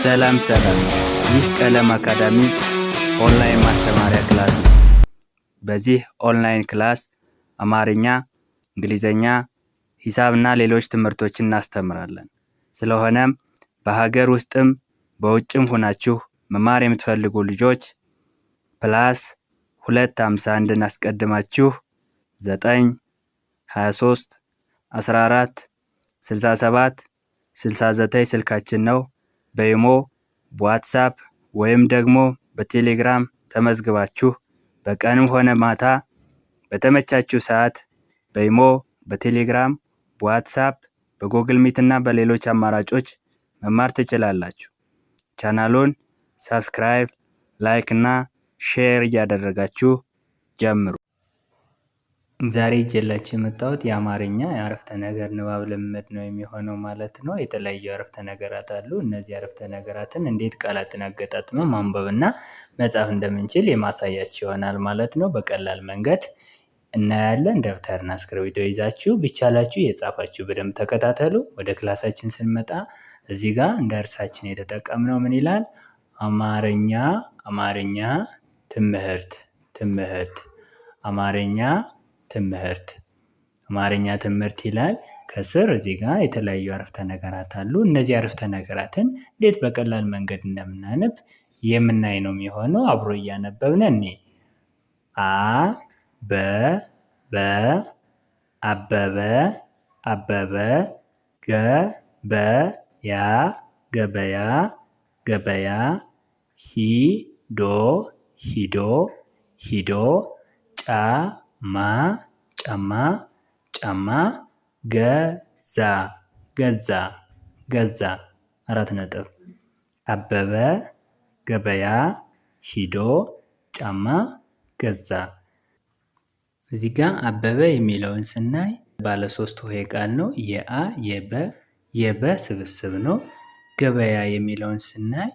ሰላም ይህ ቀለም አካዳሚ ኦንላይን ማስተማሪያ ክላስ ነው። በዚህ ኦንላይን ክላስ አማርኛ፣ እንግሊዘኛ፣ ሂሳብና ሌሎች ትምህርቶችን እናስተምራለን። ስለሆነም በሀገር ውስጥም በውጭም ሆናችሁ መማር የምትፈልጉ ልጆች +251 አስቀድማችሁ 9 23 14 67 69 ስልካችን ነው። በኢሞ፣ በዋትስአፕ ወይም ደግሞ በቴሌግራም ተመዝግባችሁ በቀንም ሆነ ማታ በተመቻችሁ ሰዓት በኢሞ፣ በቴሌግራም፣ በዋትስአፕ፣ በጎግል ሚት እና በሌሎች አማራጮች መማር ትችላላችሁ። ቻናሉን ሰብስክራይብ፣ ላይክ እና ሼር እያደረጋችሁ ጀምሩ። ዛሬ ይዤላችሁ የመጣሁት የአማርኛ የአረፍተ ነገር ንባብ ልምምድ ነው የሚሆነው ማለት ነው። የተለያዩ አረፍተ ነገራት አሉ። እነዚህ አረፍተ ነገራትን እንዴት ቃላትን አገጣጥመን ማንበብና መጻፍ እንደምንችል የማሳያችሁ ይሆናል ማለት ነው። በቀላል መንገድ እናያለን። ደብተርና እስክሪብቶ ይዛችሁ ቢቻላችሁ የጻፋችሁ በደንብ ተከታተሉ። ወደ ክላሳችን ስንመጣ እዚህ ጋር እንደ እርሳችን የተጠቀምነው ምን ይላል? አማርኛ ትምህርት አማርኛ ትምህርት ይላል። ከስር እዚህ ጋር የተለያዩ አረፍተ ነገራት አሉ። እነዚህ አረፍተ ነገራትን እንዴት በቀላል መንገድ እንደምናነብ የምናይ ነው የሚሆነው። አብሮ እያነበብን እኔ አበበ ገበያ ሂዶ ጫማ ገዛ 4 ነጥብ። አበበ ገበያ ሂዶ ጫማ ገዛ። እዚህ ጋር አበበ የሚለውን ስናይ ባለ 3 ሆሄ ቃል ነው። የበ ስብስብ ነው። ገበያ የሚለውን ስናይ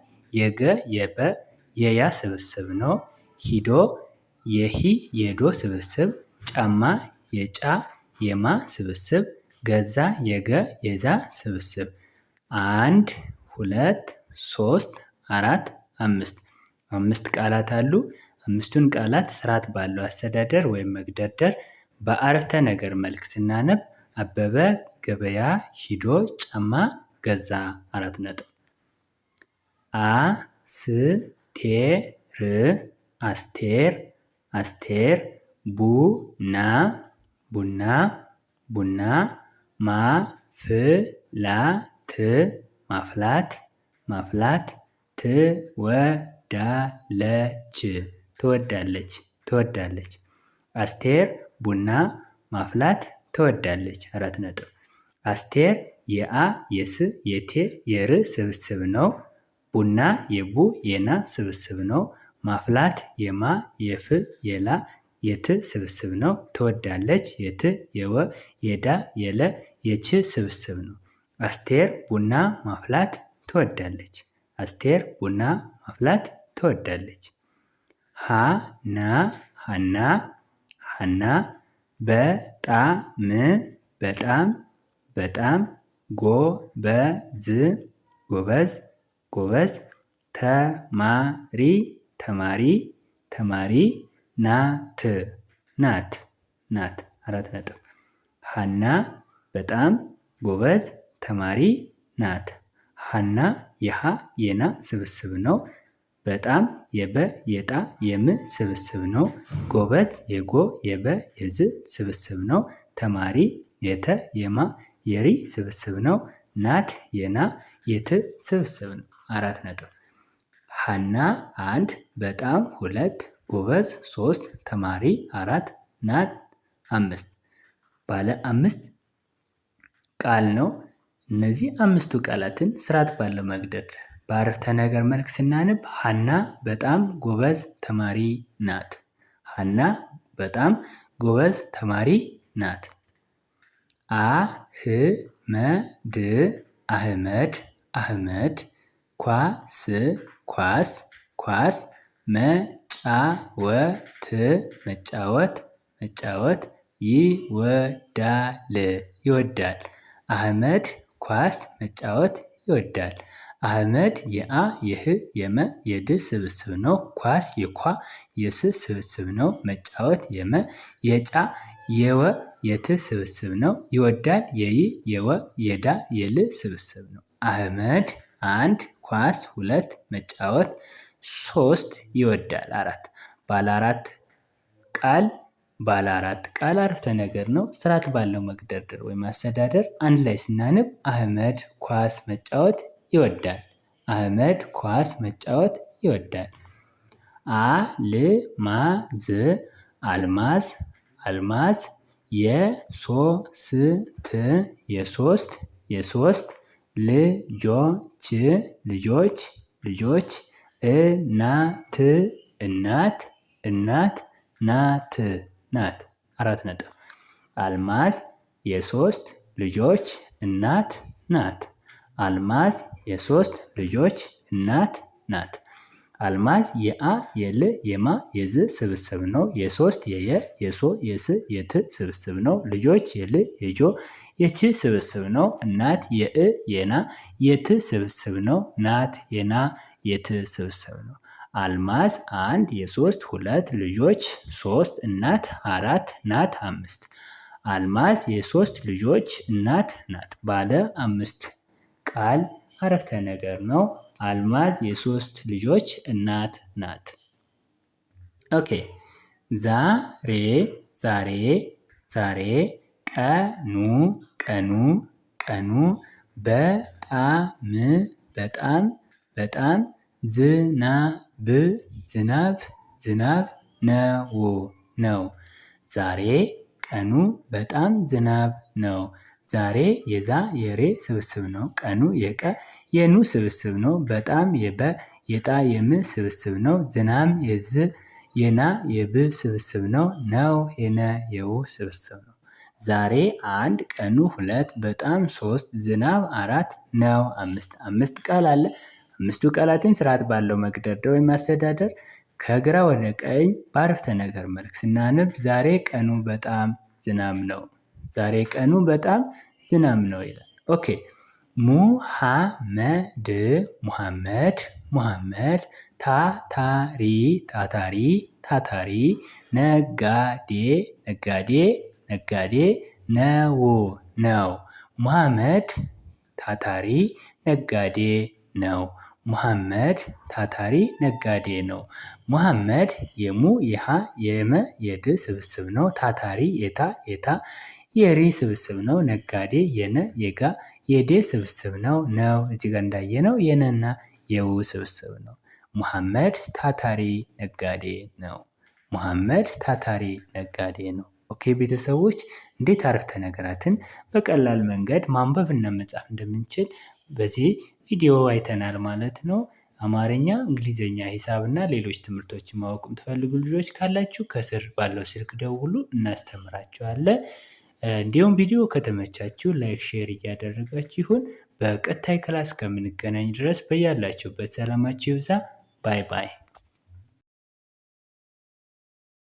የበ የያ ስብስብ ነው። ሂዶ የዶ ስብስብ፣ ጫማ የጫ የማ ስብስብ፣ ገዛ የዛ ስብስብ። 1 2 3 4 5 ቃላት አሉ። 5ቱን ቃላት ስርዓት ባለው አስተዳደር ወይም መግደርደር በአረፍተ ነገር መልክ ስናነብ አበበ ገበያ ሂዶ ጫማ ገዛ 4 ነጥብ። አስቴር ቡና ማፍላት ትወዳለች። አስቴር ቡና ማፍላት ትወዳለች 4 ነጥብ። አስቴር የአ የስ የቴ የር ስብስብ ነው። ቡና የቡ የና ስብስብ ነው። ማፍላት የማ የፍ የላ የት ስብስብ ነው። ትወዳለች የት የወ የዳ የለ የች ስብስብ ነው። አስቴር ቡና ማፍላት ትወዳለች። ሀና በጣም ጎበዝ ተማሪ ናት 4 ነጥብ። ሀና በጣም ጎበዝ ተማሪ ናት። ሀና የሀ የና ስብስብ ነው። በጣም የበ የጣ የም ስብስብ ነው። ጎበዝ የጎ የበ የዝ ስብስብ ነው። ተማሪ የተ የማ የሪ ስብስብ ነው። ናት የና የት ስብስብ ነው 4 ነጥብ። ሀና 1 በጣም 2 ጎበዝ 3 ተማሪ 4 ናት 5 ባለ 5 ቃል ነው። እነዚህ 5ቱ ቃላትን ስርዓት ባለው መግደድ በአረፍተ ነገር መልክ ስናነብ ሀና በጣም ጎበዝ ተማሪ ናት። ሀና በጣም ጎበዝ ተማሪ ናት። አህመድ ኳስ መጫወት ይወዳል። አህመድ ኳስ መጫወት ይወዳል። አህመድ የአ የህ የመ የድ ስብስብ ነው። ኳስ የኳ የስ ስብስብ ነው። መጫወት የመ የጫ የወ የት ስብስብ ነው። ይወዳል የይ የወ የዳ የል ስብስብ ነው። አህመድ 1 ኳስ 2 መጫወት 3 ይወዳል 4 ባለ አራት ቃል አረፍተ ነገር ነው። ስርዓት ባለው መግደርደር ወይም አስተዳደር አንድ ላይ ስናነብ አህመድ ኳስ መጫወት ይወዳል። አህመድ ኳስ መጫወት ይወዳል። አልማዝ አልማዝ የሶስት ልጆች እናት ናት 4 ነጥብ። አልማዝ የሶስት ልጆች እናት ናት። አልማዝ የሶስት ልጆች እናት ናት። አልማዝ የአ የል የማ የዝ ስብስብ ነው። የሶስት የየ የሶ የስ የት ስብስብ ነው። ልጆች የል የጆ የች ስብስብ ነው። እናት የእ የና የት ስብስብ ነው። ናት የና የት ስብስብ ነው። አልማዝ 1 የሶስት 2 ልጆች 3 እናት 4 ናት 5 አልማዝ የሶስት ልጆች እናት ናት። ባለ 5 ቃል አረፍተ ነገር ነው። አልማዝ የሶስት ልጆች እናት ናት። ኦኬ ዛሬ ቀኑ በጣም ዝናብ ነው። ዛሬ ቀኑ በጣም ዝናብ ነው። ዛሬ የዛ የሬ ስብስብ ነው። ቀኑ የቀ የኑ ስብስብ ነው። በጣም የበ የጣ የም ስብስብ ነው። ዝናብ የዝ የና የብ ስብስብ ነው። የነ የው ስብስብ ነው። ዛሬ 1 ቀኑ 2 በጣም 3 ዝናብ 4 ነው 5 ቃል አለ። 5ቱ ቃላትን ስርዓት ባለው መግደርደር ወይም ማስተዳደር ከግራ ወደ ቀኝ በአረፍተ ነገር መልክ ስናነብ ዛሬ ቀኑ በጣም ዝናብ ነው። ዛሬ ቀኑ በጣም ዝናብ ነው ይላል። ኦኬ ሙሐመድ ታታሪ ነጋዴ ነው። ሙሐመድ ታታሪ ነጋዴ ነው። ሙሐመድ ታታሪ ነጋዴ ነው። ሙሐመድ የሙ የሃ የመ የድ ስብስብ ነው። ታታሪ የታ የሪ ስብስብ ነው። ነጋዴ የነ የጋ የዴ ስብስብ ነው። እዚህ ጋር እንዳየነው የነና የው ስብስብ ነው። ሙሐመድ ታታሪ ነጋዴ ነው። ሙሐመድ ታታሪ ነጋዴ ነው። ኦኬ ቤተሰቦች እንዴት አረፍተ ነገራትን በቀላል መንገድ ማንበብና መጻፍ እንደምንችል በዚህ ቪዲዮ አይተናል ማለት ነው። አማርኛ፣ እንግሊዘኛ፣ ሂሳብና ሌሎች ትምህርቶችን ማወቅ የምትፈልጉ ልጆች ካላችሁ ከስር ባለው ስልክ ደውሉ፣ እናስተምራችኋለን። እንዲሁም ቪዲዮ ከተመቻችሁ ላይክ፣ ሼር እያደረጋችሁ ይሁን። በቀጣይ ክላስ ከምንገናኝ ድረስ በያላችሁበት ሰላማችሁ ይብዛ። ባይ ባይ።